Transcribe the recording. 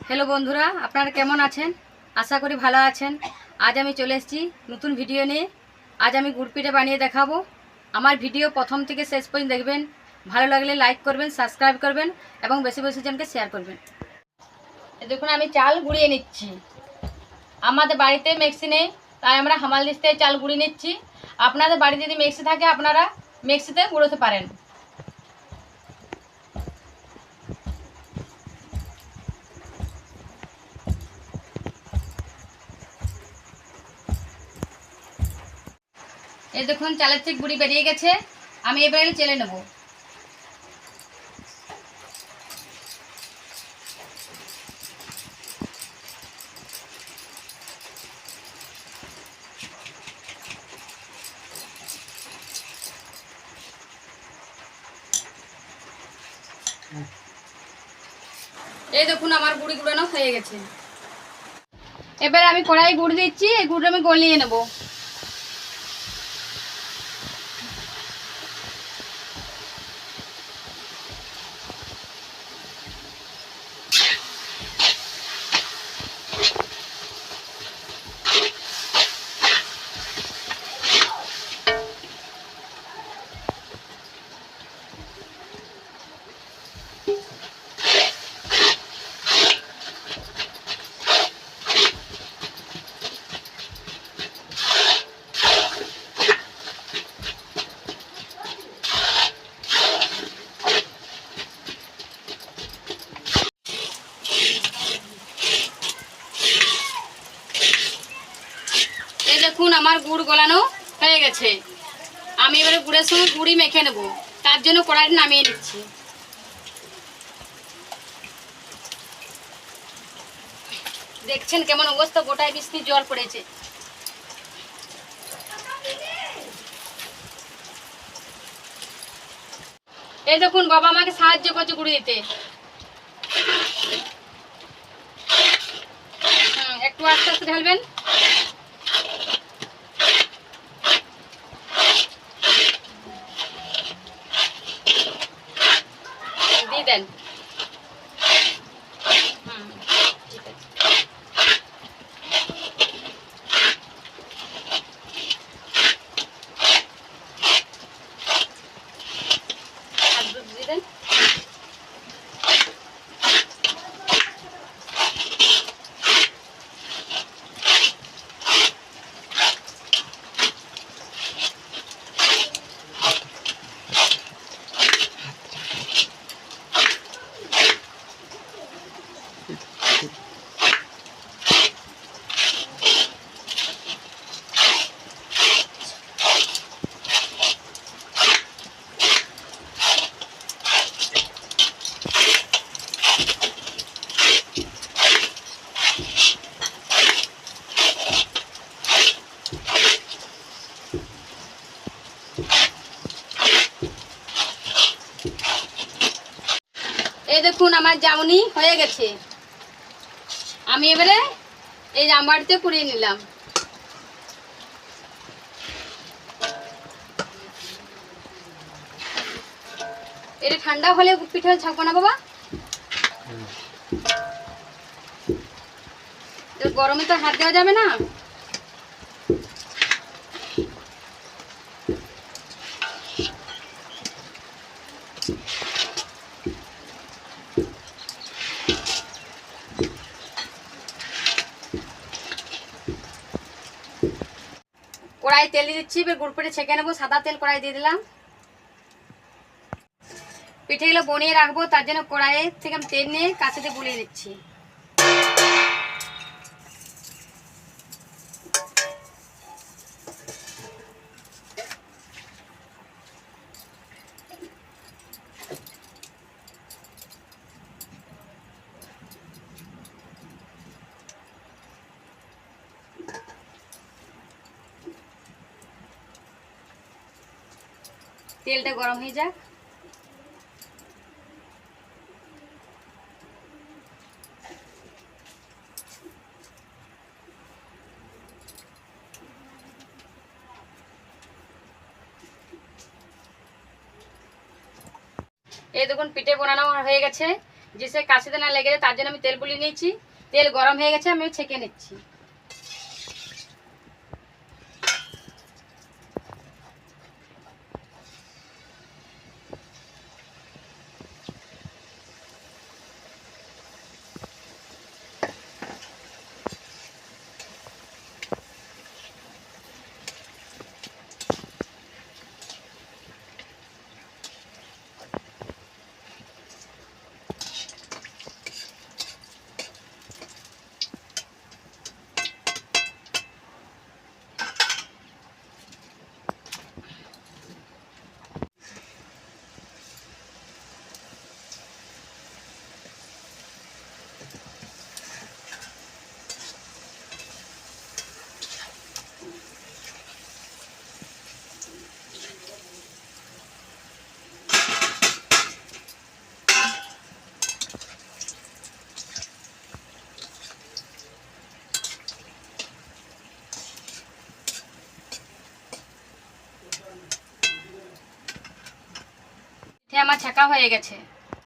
Hello বন্ধুরা, আপনারা কেমন আছেন? আশা করি ভালো আছেন। আজ আমি চলে এসেছি নতুন ভিডিও নিয়ে। আজ আমি গুড় পিঠে বানিয়ে দেখাবো। আমার ভিডিও প্রথম থেকে শেষ পর্যন্ত দেখবেন। ভালো লাগলে লাইক করবেন, সাবস্ক্রাইব করবেন এবং বেশি বেশি জনকে শেয়ার করবেন। দেখুন আমি চাল গুঁড়িয়ে নিচ্ছি। আমাদের বাড়িতে মিক্সি নেই, তাই আমরা হামালদিস থেকে চাল গুঁড়িয়ে নিচ্ছি। আপনাদের বাড়িতে যদি মিক্সি থাকে আপনারা মিক্সিতে গুঁড়োতে পারেন। এই দেখুন চালের থেকে গুঁড়ি বেরিয়ে গেছে। আমি এবারে চেলে নেব। এই দেখুন আমার গুঁড়ি গুঁড়ানো হয়ে গেছে। এবার আমি কড়াই গুড় দিচ্ছি, এই গুড় আমি গলিয়ে নেব। এই দেখুন আমার গুড় গলানো হয়ে গেছে। আমি এবারে গুড়ের সঙ্গে গুড়ি মেখে নেব, তার জন্য কড়াইটা নামিয়ে নিচ্ছি। দেখছেন কেমন অবস্থা, গোটায় বৃষ্টি জল পড়েছে। এই দেখুন বাবা আমাকে সাহায্য করছে গুড়ি দিতে। একটু আস্তে আস্তে ঢালবেন। দিয়ে দেন। ঠিক আছে। আর দুধ দিয়ে দেন। এই দেখুন আমার জামুনি হয়ে গেছে। আমি এবারে এই জামবাড়িতে কুড়িয়ে নিলাম। এটা ঠান্ডা হলে পিঠে ছাকবো না বাবা, গরমে তো হাত দেওয়া যাবে না। কড়াই তেল দিয়ে দিচ্ছি, এবার গুড় পিঠে ছেঁকে নেবো। সাদা তেল কড়াই দিয়ে দিলাম। পিঠেগুলো বনিয়ে রাখবো, তার জন্য কড়াইয়ে থেকে আমি তেল নিয়ে কাঁচিতে বুলিয়ে দিচ্ছি। তেলটা গরম হয়ে যাক। এই দেখুন পিঠে বানানো হয়ে গেছে। যে সে কাশিতে না লেগে যায় তার জন্য আমি তেল বুলিয়ে নিয়েছি। তেল গরম হয়ে গেছে, আমি ছেঁকে নিচ্ছি। আমার ছাকা হয়ে গেছে।